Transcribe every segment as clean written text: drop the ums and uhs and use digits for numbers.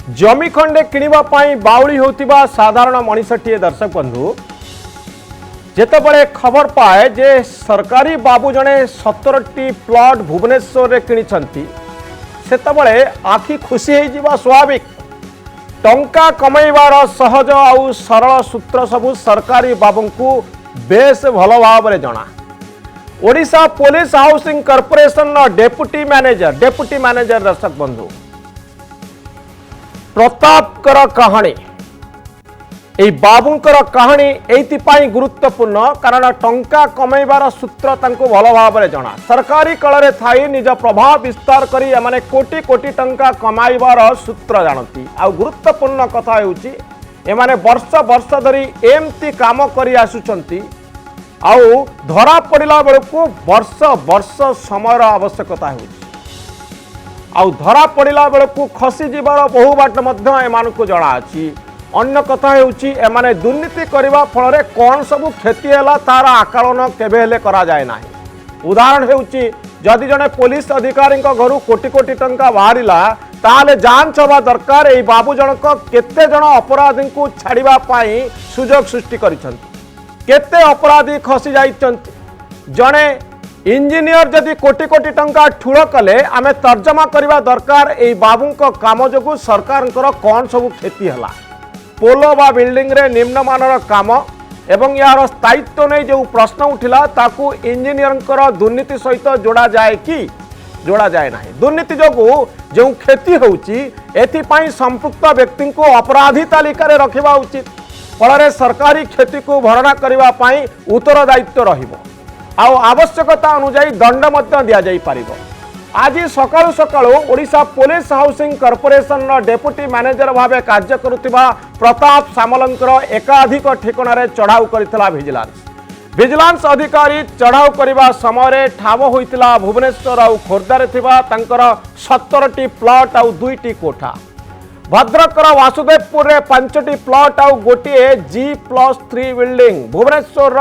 जमी खंडे किणवा बाउली होतिबा साधारण मनीषटीए दर्शक बंधु जेतेबेले खबर पाए जे सरकारी बाबू जने 17टी प्लॉट भुवनेश्वर रे किनिछंती सेतेबेले आखि खुशी हो जिबा स्वाभाविक। टंका कमैबार सहज आउ सरल सूत्र सबू सरकारी बाबू को बेस भल भाव जना। Odisha police housing corporation deputy manager दर्शक बंधु प्रतापकर कहानी ए बाबूंकर कहानी एइथिपाई गुरुत्वपूर्ण कारण टंका कमैबार सूत्र तांको भल भाव जना। सरकारी कଳରେ थाई निज प्रभाव विस्तार करी एमाने कोटी कोटी टंका कमाइबार सूत्र जानती। आ गुरुत्वपूर्ण कथा हेउची एमाने वर्ष वर्ष धरी एमती काम करी आसुचंती आउ धरा पड़िला बेलू वर्ष वर्ष समय आवश्यकता होउची आउ धरा पड़िला बेलू खसी जीवार बहु बाट मध्य एमानकु जଣା अछि। अन्य कथा हेउची एमाने दुर्नीति करिबा फल रे कोन सबु क्षति हैला तार आकलन केबे हेले करा जाय नाही। उदाहरण हेउची जदि जने पुलिस अधिकारी घरु कोटी कोटी टंका बाहरिला ताले जांच हवा दरकार एई बाबू जनक केते जण अपराधी को छाड़िबा पाई सुजोग सृष्टि करिसंती केते अपराधी खसी जाइचंती। जने इंजीनियर जदि कोटी कोटी टंका ठूल कले आमे तर्जमा करिबा दरकार एई बाबूंको काम जोगु सरकारंकर कोन सबु क्षति हला। पोलो बा बिल्डिंग रे निम्नमानर काम एवं यार स्थायित्व नहीं जो प्रश्न उठिला ताकू इंजीनियर दुर्नीति सहित जोड़ा जाए कि जोड़ा जाए ना। दुर्नीति जोगु जो क्षति होउची एथिपाई संपुक्त व्यक्ति को अपराधी तालिका रे रखिबा उचित फल सरकारी क्षति को भरणा करबा पाई उत्तरदायित्व रहिबो आउ आवश्यकता अनुसार दंड मध्य दिया जाई पारिबो। आज सकाळु सकाळु Odisha police housing corporation deputy manager भावे कार्य करुथिबा प्रताप सामलंकर एकाधिक ठिकाना चढ़ाऊ करथिला विजिलेंस अधिकारी चढ़ाऊ करबा समय ठाव होइतिला भुवनेश्वर आउ खोर्धारे थिबा तांकर 17टी प्लॉट आउ 2टी कोठा। भद्रकर वासुदेवपुर रे 5टी प्लॉट आउ गोटे G+3 बिल्डिंग। भुवनेश्वर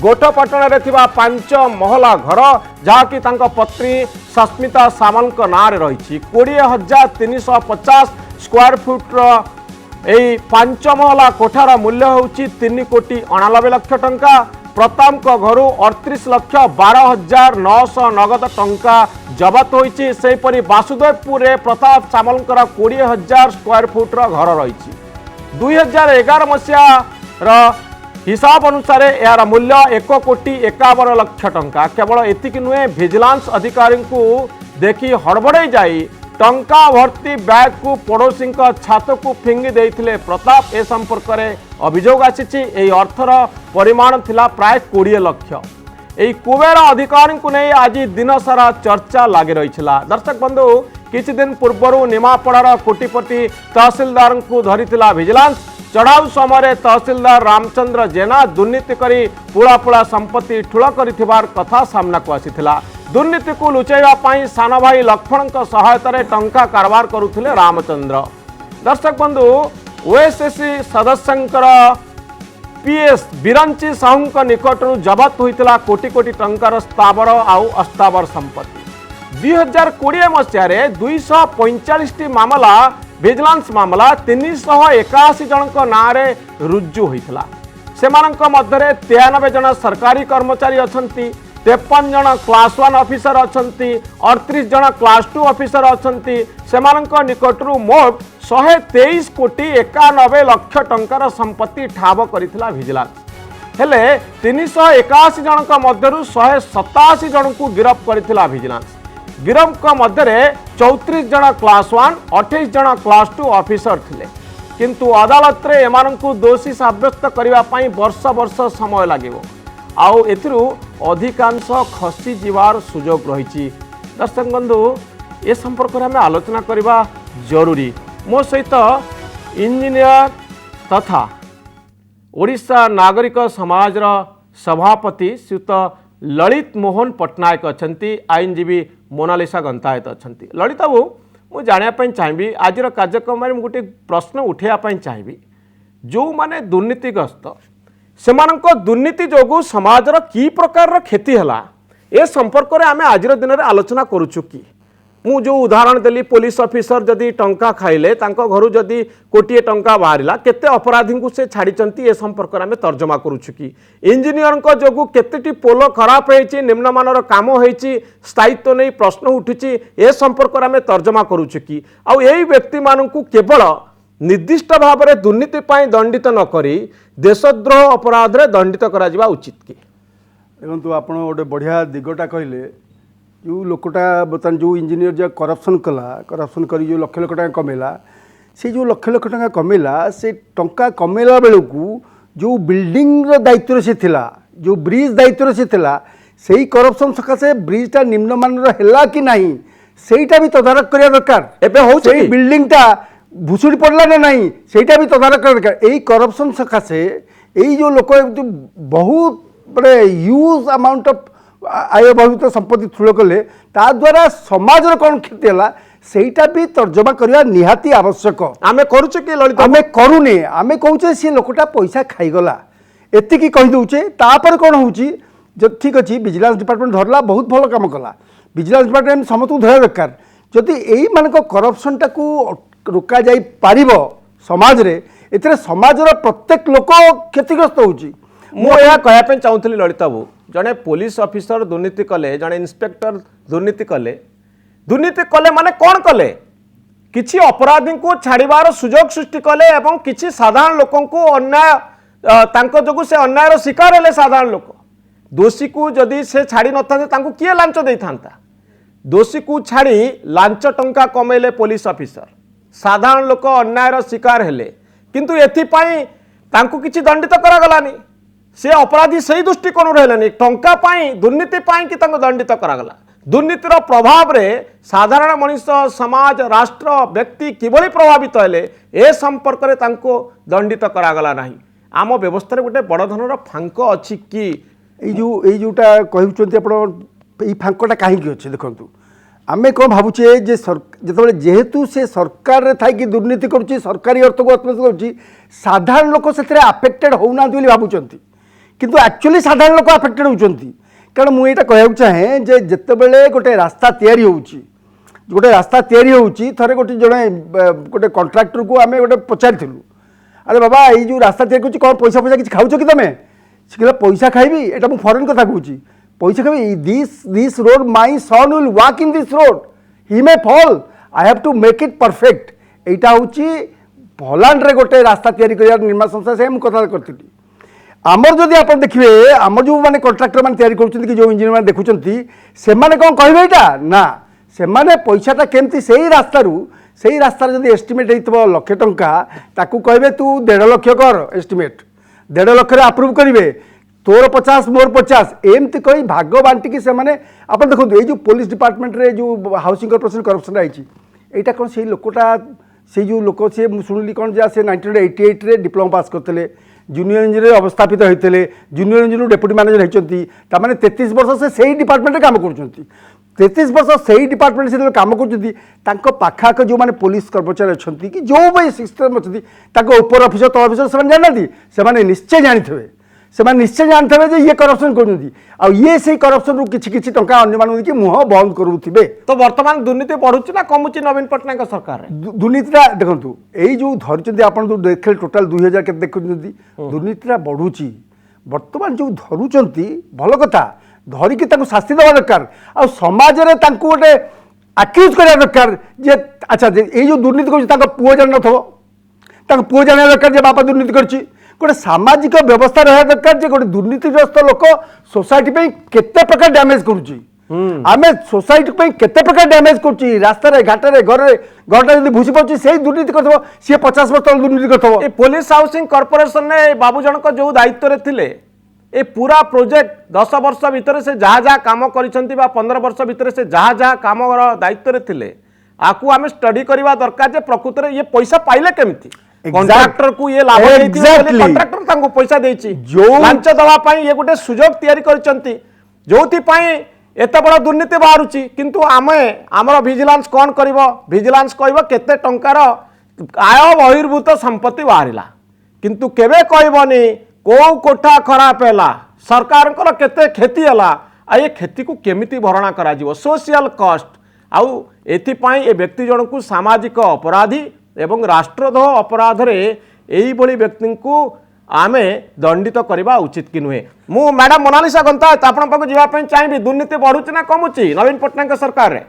गोठपाटन रे थिबा 5 महला घर जहाँकि तांको पत्नी सस्मिता सामल नाँ रही 20,350 स्क्वायर फुट यही 5 महला कोठार मूल्य होउची 3,90,00,000 टंका। प्रताप घरू 38,12,900 नगद टंका जबत होइची। सेपरी वासुदेवपुर रे प्रताप सामलकर 20,000 स्क्वायर फुट घर रही 2011 मसीहा हिसाब अनुसार यार मूल्य 1,51,00,000 टंका। केवल एतिक नुहे विजिलेंस अधिकारी को देखी हड़बड़े जाई टंका भर्ती बैग को पड़ोसी छात को फिंगी देइथिले प्रताप। ए संपर्क में अभियोग आसी अर्थर परिमाण थिला प्राय 20 लाख। यही कुबेर अधिकारी को नहीं आज दिन सारा चर्चा लगी रही। दर्शक बंधु किछि दिन पूर्व निमापड़ार कोटिपति तहसीलदार को धरिथिला विजिलेंस। चढ़ाऊ समय तहसीलदार रामचंद्र जेना दुर्नीति करी पुला पुला संपत्ति ठूल कर कथा सामना को आसीथिला। दुर्नीति को लुचैबा पाई सान भाई लक्ष्मण सहायता टंका कारबार करुथिले रामचंद्र। दर्शक बंधु ओएसएससी सदस्यंकर पीएस बिरंची साहू निकट जबत होइतिला कोटी कोटी टंकार स्थावर आउ अस्थावर संपत्ति। 2020 मसीह 245टी मामला विजिलेंस मामला 381 जनक नाँ रे रुजु होइतिला। सेमानक मध्यरे 93 जन सरकारी कर्मचारी अछंती, 53 जन क्लास 1 ऑफिसर अछंती, 38 जन क्लास 2 ऑफिसर अछंती। सेमानक निकटरू मोट 123 कोटी 91 लाख टंकार संपत्ति ठाव करिथिला विजिलेंस। हेले 381 जनक मध्यरू 187 जन को गिरफ्त करिथिला विजिलेंस। गिरफ्त मध्य 34 जन क्लास 1 28 जन क्लास 2 ऑफिसर थिले किंतु अदालत रे एमानंकु दोषी साब्यस्त करिबा पाई वर्ष वर्ष समय लागिबो आउ एथिरु अधिकांश खसी जीवार सुजोग रही। दर्शक बंधु ए संपर्क में आम आलोचना करबा जरूरी। मो सहित इंजीनियर तथा ओडिशा नागरिक समाज सभापति श्रीयुत ललित मोहन पट्टनायक अछंती, आईनजीवी मोनालिसा गंतायत अछंती। ललित बाबू मु जानिया चाहिए आज कार्यक्रम में गोटे प्रश्न उठाइबा चाहिए जो माने दुर्नीतिग्रस्त से दुर्नीति जोगु समाजर की प्रकार क्षति है ए संपर्क में आम आज दिन में आलोचना करुचु कि मु जो उदाहरण देली पुलिस ऑफिसर जदि टंका खाइले तांको घरु जदि कोटिए टंका बाहरिला केते अपराधी को से छाड़ीचंती ए संपर्क में तर्जमा करूछु कि इंजीनियर को जोगु केतेटी पोल खराब होईची निम्नमानर काम होईची स्थायित्व नहीं प्रश्न उठुची ए संपर्क में तर्जमा करूछु कि आ एई व्यक्ति मानकु केवल निर्दिष्ट भाव में दुर्नीति पाई दंडित न करी देशद्रोह अपराध रे दंडित करा जिबा उचित कि देखो आप गोटे बढ़िया दिगटा कहले जो लोकटा बर्तमान जो इंजीनियर जो करप्शन कला करप्शन कर जो लक्ष लक्ष टाँग कमेला से जो लक्ष लक्ष टाँग कमेला से टंका कमेला बेलू जो बिल्डिंग दायित्व से थिला जो ब्रिज दायित्व से थिला सेही करप्शन सकाशे ब्रिजटा निम्नमानर है कि नहीं सेटा भी तदारक करने दरकार एवं हो बिल्डिंगटा भुशुड़ी पड़ला ना नहीं सेटा भी तदारक करने दरकार यही करप्शन सकाशे यही जो लोक बहुत बड़े ह्यूज अमाउंट ऑफ आय बहिर्भूत संपत्ति ठूल कले द्वारा समाज कौन क्षति है सेटा भी तर्जमा करवा निहाती आवश्यक आमे करूचे कि ललित आमे करूने आमे कहूचे सी लोकटा पैसा खाईगला एतिकी कही दौचे तापर कौन होची जब ठीक अच्छे विजिलेंस डिपार्टमेंट धरला बहुत भल काम कला विजिलेंस डिपार्टमेंट समस्त धरवा दरकार जदि यही मान करप्शन टाकू रोका जाई पारिबो समाज रे एतरे समाजर प्रत्येक लोक क्षतिग्रस्त होची मुझे कहवाई चाहूली ललित बाबू जड़े पुलिस ऑफिसर दुर्नीति कले जड़े इंस्पेक्टर दुर्नीति कले माने कौन कले किछि अपराधी को छाड़बार सुजोग सृष्टि कले एवं किछि साधारण लोक को अन्याय तांको जोगु से अन्यायर शिकार हेले साधारण लोक दोषी को जदि से छाड़ी न था किए लांच दे था दोषी को छाड़ी लांच टंका कमेले पुलिस ऑफिसर साधारण लोक अन्यायर शिकार हेले किंतु एथिपाई तांको किछि दंडित करागलानी से अपराधी सही दृष्टिकोण रहलानी टंका पाई दुर्नीति पाई कि तांको दंडित करागला दुर्नीतिर प्रभाव रे साधारण मनुष्य समाज राष्ट्र व्यक्ति किभली प्रभावित हेले ए संपर्क रे तांको दंडित करागला नाही आम व्यवस्था रे गोटे बड़ धनर फांक अछि कि ये जोटा कहउचंती आपण ई फांकटा काहेकि अछि देखंतु आमे कौन भावुचे जे जिते जेहेतु से सरकार रे थाई कि दुर्नीति करुच्ची सरकारी अर्थ को अस्पष्ट करुच्ची साधारण लोक से आफेक्टेड होना भावुंट किंतु एक्चुअली साधारण लोक आफेक्टेड होती कारण मुझे कहना चाहे जे जितेबले गोटे रास्ता तैयारी होउची गोटे रास्ता तैयारी होउची थरे गोटे जड़े गोटे कॉन्ट्रैक्टर को आमे गोटे पचारिलु अरे बाबा ये जो रास्ता तैयारी होउची कौन पैसा पैसा किसी खाऊच कि तुम से पैसा खाइबी एटा मु फॉरेन कथा कहूँ पैसा खाइबी this road my son will walk in this road he may fall I have to make it perfect एटा होउची पोलैंड रे गोटे रास्ता तैयारी कर निर्माण संस्था से मुझे कथा करती आमर जदि आप देखिए आम जो मैंने कॉन्ट्रैक्टर मैंने तैयारी करुँच कि जो इंजीनियर मैंने देखुं से कौन कहे यहाँ ना से पैसाटा केमती से रास्तार जब एस्टिमेट हो लक्षे टंका ताकू कहे तू 1.5 लाख कर एस्टिमेट 1.5 लाख आप्रुव करेंगे तोर 50 मोर 50 एमती कही भाग बांटिकी से आप देखो ये जो पुलिस डिपार्टमेंट रे जो हाउसिंग कॉर्पोरेशन करप्शन आई यहाँ कौन से लोकटा से जो लोक से शुणिली कौन जा 1988 रे डिप्लोमा पास करते जूनियर इंजीनियर अवस्थापित होते जूनियर इंजीनियर डेप्यूटी मैनेजर होती 33 वर्ष से सही डिपार्टमेंट काम कर 33 वर्ष सही डिपार्टमेंट से काम कर पाखाक जो मैंने पुलिस कर्मचारी अच्छा कि जो भी सिस्टम अच्छा उपर अफिसर तल अफिसर से जाना से निश्चय जानी से निश्चय जानते हैं ये करप्शन कर ये से करप्शन रू किसी टंका अन्य मुह बंद करुवे तो बर्तमान दुर्नीति बढ़ुची ना कमुची नवीन पट्टनायक सरकार दुर्नीतिटा देखो यही जो धरती आप देखे टोटाल 2000 के देखुं दुर्नीतिटा बढ़ुची बर्तमान जो धरुंच भल कथा धरिकी शास्ति देवा दरकार आ समाज में गोटे आक्यूज करा दरकार जे अच्छा ये जो दुर्नीति कर पुओ जान न पुओ जाना दरकार बापा दुर्नीति कर गोटे सामाजिक व्यवस्था रहा दरकार जे गोटे दुर्नीतिग्रस्त लोक सोसाइटी केते प्रकार डैमेज करुच्ची आम सोसाइटी केते प्रकार डैमेज करुच्ची रास्तार घाटे घरटा जब भूसी पड़े से दुर्नीति कर सी 50 वर्ष तक दुर्नीति कर पुलिस हाउसिंग कॉर्पोरेशन ने बाबू जनक जो दायित्व थे ए पूरा प्रोजेक्ट 10 वर्ष भितर से जहाँ जहाँ काम कर 15 वर्ष भितर से जहाँ जहाँ काम दायित्व थे आपको आम स्टडी करवा दरकार प्रकृत में ये पैसा पाइले केमती कॉन्ट्रैक्टर को ये लाभ कॉन्ट्रैक्टर पैसा देछि जो लांच दवा ये गोटे सुजोग तैयारी करचंती जोथि एत बड़ दुर्नीति बाहरुची किंतु आमे आमर विजिलेंस कौन करिवो विजिलेंस कहबो केते टंकार आय बहिर्भूत संपत्ति बाहरिला किंतु केबे कहबनी को कोठा खराब हैला सरकार केते क्षति हैला आ ये क्षति को केमिति भरणा करा जिवो सोशल कॉस्ट आउ एथिपाई ए व्यक्ति जन को सामाजिक अपराधी एवं राष्ट्रद्रोह अपराध रे एई भली व्यक्ति को आमे दंडित करबा उचित कि नुहे। मु मैडम मोनालिसा गंता आपण पाक जीवा पई चाहिबी दुर्नीति बढ़ुची ना कमुची नवीन पटनायक सरकार रे।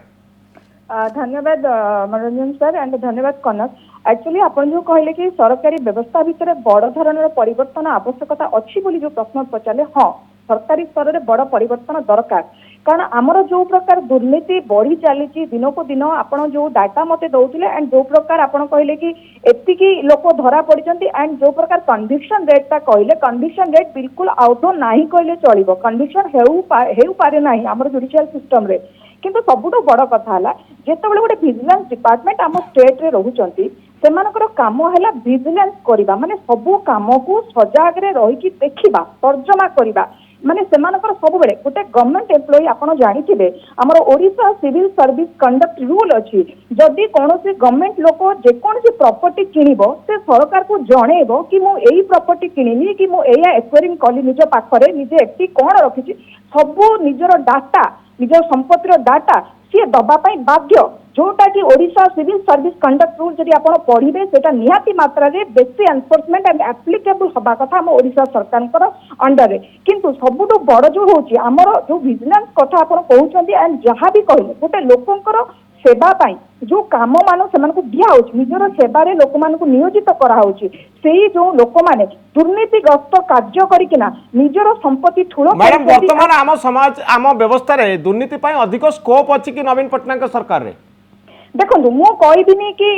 धन्यवाद मनोरंजन सर एंड धन्यवाद कनक। एक्चुअली आपण जो कहले कि सरकारी व्यवस्था भितर बड़ धरणर परिवर्तन आवश्यकता अच्छी बोली जो प्रश्न पचारे, हाँ सरकारी स्तर में बड़ परिवर्तन दरकार। कारण आमर जो प्रकार दुर्नीति बढ़ी चली दिन को दिन आपण जो डाटा मते दौले एंड जो प्रकार आपण कहले कि एतिकी लोक धरा पड़ी एंड जो प्रकार कन्विक्शन रेट ता कहले कन्विक्शन रेट बिल्कुल आउट नहीं कहले चलो। कन्विक्शन हेउ पारे नाही आमर जुडिशियल सिस्टम रे। किंतु सबुठ बड़ कथा है जिते गोटे विजिलेंस डिपार्टमेंट आम स्टेट रे रहुचंती सेमानकर काम है विजिलेंस करबा माने सबू काम को सजाग रे रही देखा तर्जमा करबा माने सेमानकर सब बेले गोटे गवर्नमेंट एम्प्लॉई आपण जानिथिबे हमर Odisha civil service conduct rule अछि जदि कोनोसी गवर्नमेंट लोक जे कोनोसी प्रॉपर्टी किनिबो से सरकार को जणेबो कि मु एई प्रॉपर्टी किनिनी कि मु एया एक्वायरिंग कली निज पाखरे निजे एक्टी कोन रखिछि सबु निजर डाटा निज संपत्तिर डाटा सी दबा पई बाध्य जोटा कि Odisha civil service conduct rule जदि आपण पढ़िबे सेटा निहाती मात्रा रे बेसी एनफोर्समेंट एंड एप्लीकेबल हबा कथा हम ओडिशा सरकारଙ୍କର अंडर रे। किंतु सबुठु बड़ जो होची हमर जो विजिलेंस कथा आपण कहउछंती एंड जहां भी कहले गोटे लोकंकर सेवा पाई जो काम मान से दिया निजर सेवा लोक मान नियोजित कराऊँच से जो लोक मैंने दुर्नीतिग्रस्त कार्य करना निजर संपत्ति ठूल वर्तमान आम समाज आम व्यवस्था रे दुर्नीति अधिक स्कोप अच्छी कि नवीन पटनायक सरकार रे। देखो मु कहबिनी कि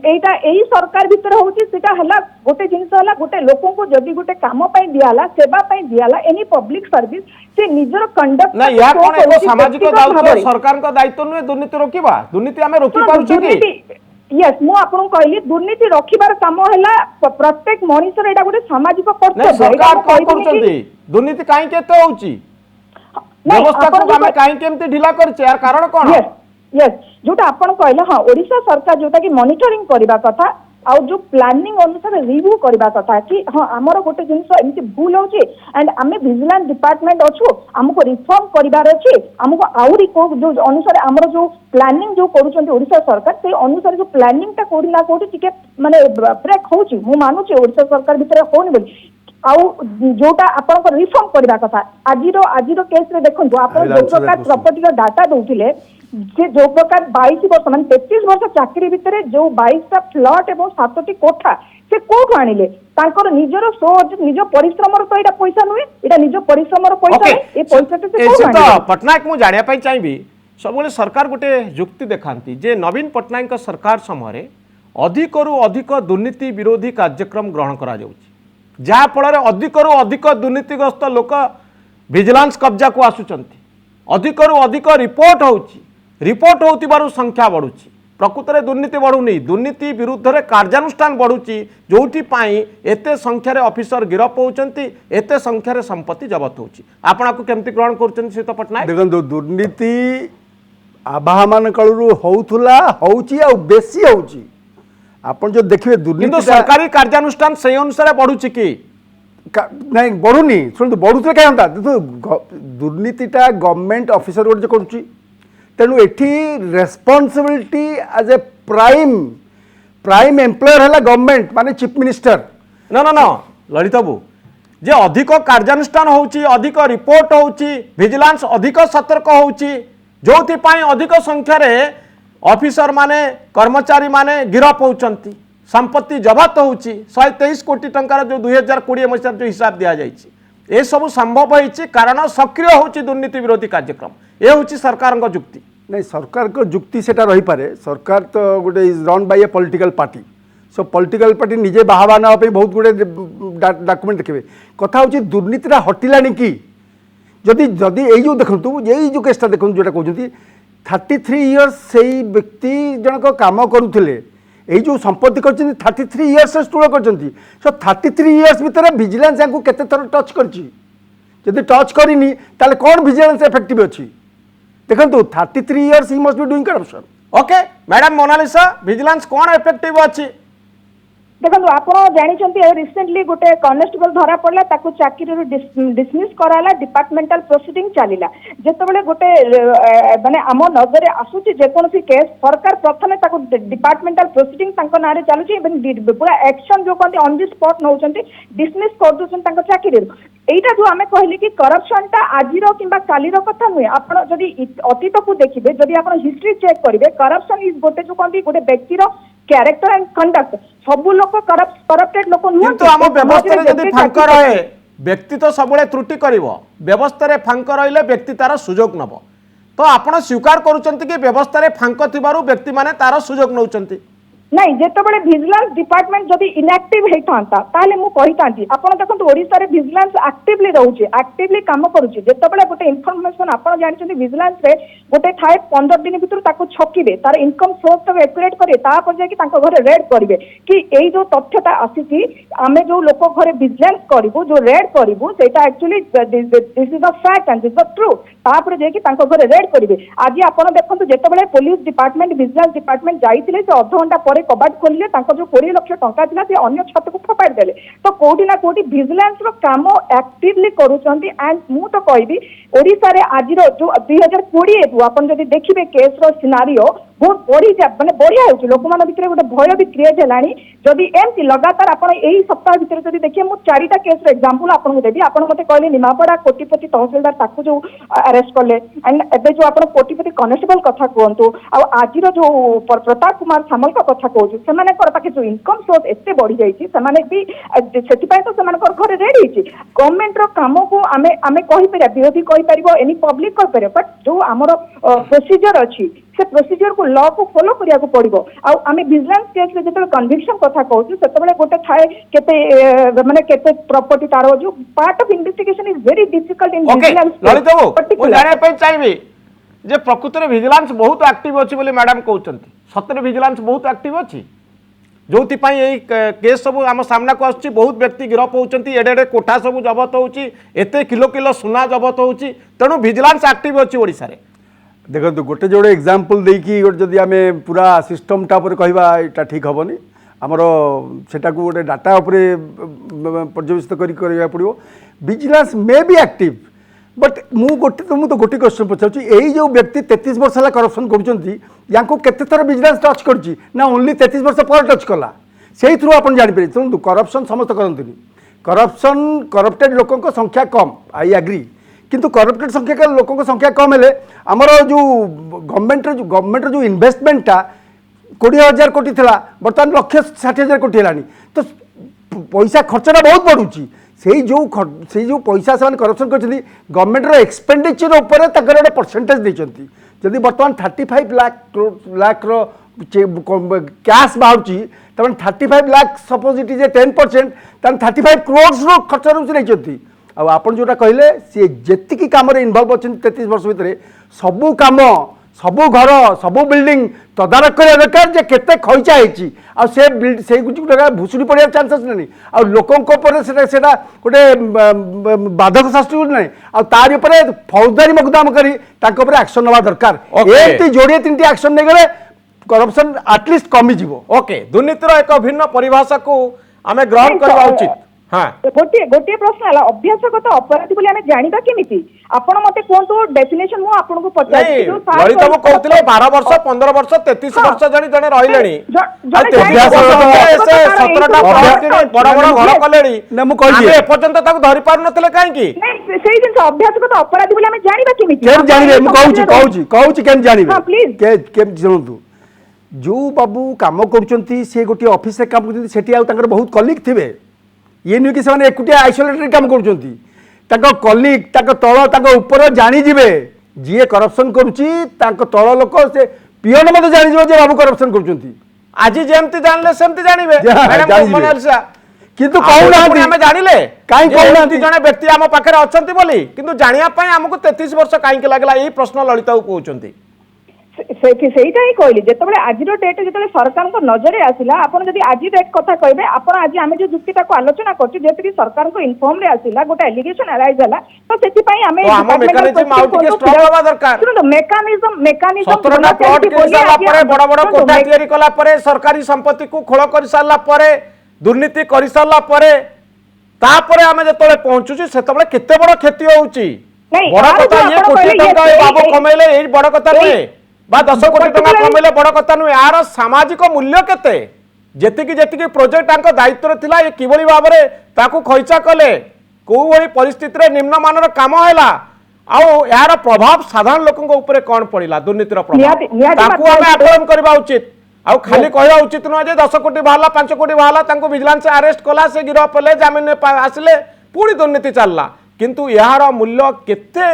एटा एई सरकार भीतर होची सेटा हला गोटे जिंस हला गोटे लोक को जदि गोटे काम पई दियाला सेवा पई दियाला एनी पब्लिक सर्विस से निजर कंडक्ट ना या कोन एको सामाजिक दायित्व सरकार को दायित्व नुहे दुर्नीति रोकिबा दुर्नीति हमें रोकी पारुछु कि यस मु आपन कहली दुर्नीति रोकिबार काम हला प्रत्येक मनुष्यर एटा गोटे सामाजिक कर्तव्य सरकार कोन करछंती दुर्नीति काहे केते होउची व्यवस्था को हमें काहे केमते ढिला करछे यार कारण कोन यस जोटा आपण कहले हाँ ओडिशा सरकार जोटा कि मॉनिटरिंग करबा कथा आ जो प्लानिंग अनुसार रिव्यू करबा कथा कि हाँ आमर गोटे जिंस एमती भूल होची एंड आमे विजिलेंस डिपार्टमेंट अच्छु हमको रिफॉर्म करिवार अछि हमको आउरी को जो अनुसार आमर जो प्लानिंग जो करूछंती ओडिशा सरकार से अनुसार जो प्लानिंग ता कोडी ना कोडी टिके माने ब्रेक होची मु मानुची ओडिशा सरकार भीतर होनी बोली आउ जोटा आपन रिफॉर्म करबा कथा आजिरो केस रे देखंतु आपन जो प्रकार प्रॉपर्टी का डाटा दउथिले जे जो प्रकार 22 वर्ष मान 33 वर्ष चाकरी भितर जो 22टा फ्लॉट एवं 7टी कोठा से कोठ आनिले तांकर निजर निज परिश्रम तो एटा पैसा नुहे एटा निज परिश्रम पैसा ए पैसा से कोठ आनिले पटनायक मु जानिया पई चाहिबी सबले सरकार गोटे जुक्ति देखांती जे नवीन पटनायक सरकार समय अधिकरु अधिक दुर्नीति विरोधी कार्यक्रम ग्रहण करा जाउची जहा फल अधिकरु अधिक दुर्नीतिग्रस्त लोक विजिलेंस कब्जा को आसुचंती अधिकरु अधिक रिपोर्ट होतिबारु संख्या बढ़ुची प्रकृत में दुर्नीति बढ़ुनी दुर्नीति विरुद्ध रे कार्यानुष्ठान बढ़ुची जोटी पाई एते संख्यार ऑफिसर गिरफ होउचंती एते संख्यार संपत्ति जब्त होउची आपण को केमती ग्रहण करचंती सीता पटनायक देखो दुर्नीति आबाह मान कलरू होउथुला होउची आ बेसी होउची आपण जो देखिए दुर्नीति सरकारी कार्यानुष्ठान से अनुसार बढ़ुची कि नहीं बढ़ुनी शुणु बढ़ुते क्या होता देखो दुर्नीतिटा गवर्नमेंट ऑफिसर गोटे करुच्ची तेणु एठी responsibility as a prime employer है गवर्नमेंट माने चीफ मिनिस्टर ना ना ना ललित बाबू जे अधिक कार्यानुष्ठान होउची अधिक रिपोर्ट होउची विजिलेंस अधिक सतर्क होउची जोथि पाई अधिक संख्या रे ऑफिसर माने कर्मचारी माने गिरफ होउचंती संपत्ति जब्त होउची 123 कोटी टंकार जो 2020 मसीह जो हिसाब दिया जाइछि ए सब संभव होइछि कारण सक्रिय होउची दुर्नीति विरोधी कार्यक्रम ए होउची सरकार को जुक्ति नहीं सरकार को जुक्ति सेटा रही पारे सरकार तो गोटे is run by A political party so political party निजे बाहाबा ना बहुत गुड़े डॉक्यूमेंट देखिए कथा होची दुर्नीतिटा हटिलानी कि जदि जदि एई जो देखंतु एई जो केसटा देखंतु जोटा कहउछंती 33 इयर्स से व्यक्ति जनक काम करुथिले एई जो संपत्ति करछंती 33 इयर्स से स्टूल करछंती सो 33 इयर्स भीतर विजिलेंस यांकु केते थर टच करछि जदि टच करिनी ताले कोन विजिलेंस इफेक्टिव अछि देखंतु 33 years he must be doing corruption okay madam Monalisa vigilance कोन इफेक्टिव अछि देखो आप जानते रिसेंटली गोटे कनेस्टेबल धरा पड़ा ताको चाकरी डिसमिस कराला डिपार्टमेंटल प्रोसीडिंग चलला जिते गोटे माने आम नजर आसूची जेकोसी केस सरकार प्रथम डिपार्टमेंटल प्रोसीडिंग ना चलुची पूरा एक्शन जो कहते on the spot now dismiss कर दूसरी चाकरी এইটা जो आम कहले कि करप्शन टा आजिर किंबा कालीर कथा नुहे आपण जदि अतीत को देखिए जदि आपण हिस्ट्री चेक करेंगे करप्शन इज गोटे जो कहते गोटे व्यक्तिर क्यारेक्टर एंड कंडक्ट सब लोक करप्टेड लोक किंतु आम व्यवस्था जदि फांक रहे व्यक्ति तो सबले त्रुटि करिवो व्यवस्था रे फांक रहिले व्यक्ति तार सुजोग नब तो आपण स्वीकार करूचंती कि व्यवस्था रे फांक थिबारु व्यक्ति माने तार सुजोग नउचंती नहीं जितेबाला भिजिलांस डिपार्टमेंट जदि इनएक्टिव होता ताले मु कहितांती आपण देखंतु ओडिसा रे भिजिलांस एक्टिवली रहउची एक्टिवली काम करूची जितेबाला गोटे इन्फॉर्मेशन आपण जानछन्ती भिजिलांस रे गोटे थाए 15 दिन भितर ताको छकिबे तार इनकम सोर्स तक एक्युरेट करे ता पर जाय कि ताको घरे रेड करिवे कि एई जो तथ्यता आसीची आमे जो लोक घरे भिजिलांस करिवो जो रेड करिवो सेटा actually this is the fact and this is the truth ता पर जाय कि ताको घरे रेड करिवे आज आपण देखंतु जितेबाला पुलिस डिपार्टमेंट भिजिलांस डिपार्टमेंट जाईतिले से आधा घंटा पर कबाट खोलिले 20 लाख टंका थिला से अन्य छत को फपाड़ देले तो कोठी ना कोठी विजिलेंस रो काम एक्टिवली करूचंती एंड मु तो कहबी ओडिसा रे आजिर जो 2020 को अपन जदि देखिबे केस रो सिनारियो बहुत बढ़ी जा माने बढ़िया होची लोक मान भितर गोटे भय भी क्रिएट हेलानी जदि एमती लगातार आपण एही सप्ताह भितर जदि देखिए मु चारिटा केस रो एग्जांपल आपण को देबी आपण मते कहले निमापड़ा कोटिपति तहसीलदार ताकू जो अरेस्ट करले एंड एबे जो आपण कोटिपति कनेस्टेबल कथा कहंतु आ आजिर जो प्रताप कुमार सामल का कथा कहू सेमाने कर पाके जो इनकम सोर्स एते बढ़ी जाईची सेमाने भी सेति पय तो सेमाने कर घरे रेडी छी गवर्नमेंट रो काम को आमे आमे कहि परिया विरोधी कहि परिबो एनी पब्लिक कहि परिया बट जो हमर प्रोसीजर अछि से प्रोसीजर को लॉ को फॉलो करिया को पड़िबो आ आमे विजिलेंस केस रे जते कन्विक्शन कथा कहू सेते गोटे थाए केते माने केते प्रॉपर्टी तारो जो part of investigation is very difficult in vigilance Lalit Babu मु जाने पे चाहिबी जे प्रकृति रे विजिलेंस बहुत एक्टिव अछि बोली मैडम कहउचंती सतरे विजिलेंस बहुत एक्टिव अछि जोथि पई एई केस सब आम सामना को आछि बहुत व्यक्ति गिरफ होउचंती एडे एडे कोठा सब जबत होउची एते किलो किलो सुना जबत होउची तेनु विजिलेंस एक्टिव अछि ओडिसा रे देखो गोटे जोड़े एग्जांपल देकी जदि आमे पूरा सिस्टम टा पर कहबा एटा ठीक हबनी आमर सेटा को गोटे डाटा उपरे पर्यवेक्षित करिया पड़िबो vigilance may be active but मु गोटे क्वेश्चन पचारुची एई जो व्यक्ति 33 वर्ष हला करप्शन करूचंती याको केते थर विजिलेंस टच करची ना ओनली 33 वर्ष पर टच कला सेही थ्रू आपण जानि पारे सुनतु करप्शन समस्त करंतुनी करप्शन करप्टेड लोकों को संख्या कम आई एग्री किंतु करप्टेड संख्या लोकों को संख्या कम हेले आमर जो गवर्नमेंट जो इन्वेस्टमेंटा 20,000 कोटी थिला बर्तमान 1,60,000 कोटी हेलानी तो पैसा खर्चटा बहुत बढ़ुची से जो पैसा से करप्शन कर गवर्नमेंट रो एक्सपेंडिचर ऊपर गोटे परसेंटेज देती जदि बर्तमान 35 लाख रो कैश बाहर तब 35 lakh suppose it is a 10% तब 35 करोड़ रो खर्च नहीं आप जोटा कहले सी जी कम इनवल्व अच्छा 33 वर्ष भितर सबू कम सबू घर सबू बिल्डिंग तदारख करा दरकार जे केते खैचा होती से भुसुड़ी पड़े चांसेस नहीं आ लोकों गोटे बाधक शास्त्री ना आर फौजदारी मकदमा कर एक्शन नवा दरकार एमती जोड़े 3टी एक्शन नहीं गले करप्शन एटलिस्ट कमी जीवो ओके दुर्नीतिर एक भिन्न परिभाषा को आमे ग्रहण करबा उचित हाँ गोटे प्रश्न है अभ्यासगत अपराधी बोली आमे जानिबा केमिति आपण मते कोनतो डेफिनेशन मु आपण को पचारि ललित बाबू कहथिले 12 वर्ष 15 वर्ष 33 वर्ष जणी जणे रहिलेनी से 17टा प्रॉपर्टी बड़ बड़ घर कलेनी ना मु कहली ए पर्यंत ताको धरि पार नथले काहे की नहीं सेही दिन अभ्यासगत अपराधी बोली आमे जानिबा केमिति केम जानिबे मु कहूची केम जानिबे के केम जानतु जो बाबू काम करूचंती से गोटे ऑफिस रे काम करचंती सेठी आ तांकर बहुत कलीग थिबे ये नुह कि से एकुटिया आइसोलेटेड काम कर कलिग तल ऊपर जानीजे जी करप्शन करुच्ची तल लोक से पिओन मत जानीजे बाबू करप्शन कर आज जमती जानले सेमती जानबे किंतु कहूना जानिले कहीं कहूना जने व्यक्ति आम पाखे अच्छा बोली किंतु जानिया आमको 33 वर्ष कहीं लगला यही प्रश्न ललित कहते ସେଇଟା ହିଁ କହିଲି ଯେତେବେଳେ ଆଜିର ଡେଟ୍ ଯେତେବେଳେ ସରକାରଙ୍କ ନଜରରେ ଆସିଲା ଆପଣ ଯଦି ଆଜି ଡେଟ୍ କଥା କହିବେ ଆପଣ ଆଜି ଆମେ ଯୋଉ ଯୁକ୍ତିଟାକୁ ଆଲୋଚନା କରୁଛୁ ଯେହେତୁ କି ସରକାରଙ୍କ ଇନଫର୍ମରେ ଆସିଲା ଗୋଟେ ଆଲିଗେସନ ଆରାଇଜ ହେଲା ତ ସେଥିପାଇଁ ଆମେ ମେକାନିଜମ 17ଟା ପ୍ଲଟ କିଣି ସାରିଲା ପରେ ବଡ ବଡ କୋଠା ତିଆରି କଲା ପରେ ସରକାରୀ ସମ୍ପତ୍ତି କୁ ଖୋଳ କରି ସାରିଲା ପରେ दुर्नीति कर सारा पर तापर आम जो पहुंचुची से केते बड़ क्षति होउची नहीं, बड़ यार कथा जो ये आपण कोटी कहले टंका ये- बाबू ये- कमेले यही बड़ कथा नुहे बा 10 कोटी टंका particularly- कमेले बड़ कथा नुहे यार सामाजिक मूल्य केते जेतिकी जेतिकी प्रोजेक्ट तांको दायित्व थिला ये किबोली भाबरे ताकू खैचा कले को भली परिस्थिति रे निम्न मानर काम हैला आउ यार प्रभाव साधारण लोकंक ऊपर कौन पड़िला दुर्नीतिर प्रभाव निहाती ताकू बात आमे कहते- आकलन करबा उचित आउ खाली कहवा उचित नुहे जे 10 कोटी बाहला 5 कोटी बाहला तांको विजिलेंस अरेस्ट कला से गिरफ पेले जामिन में आसिले पूरी दुर्नीति चलला किंतु यार मूल्य केते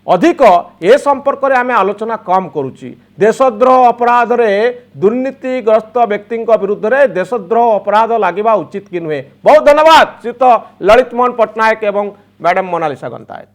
अधिक ए संपर्क में आम आलोचना कम करुच्ची देशद्रोह अपराध रे दुर्नीतिग्रस्त व्यक्ति विरुद्ध रे देशद्रोह अपराध लगे उचित कि नुहे बहुत धन्यवाद श्रीयुत ललित मोहन पट्टनायक एवं मैडम मोनालिसा गंतायत।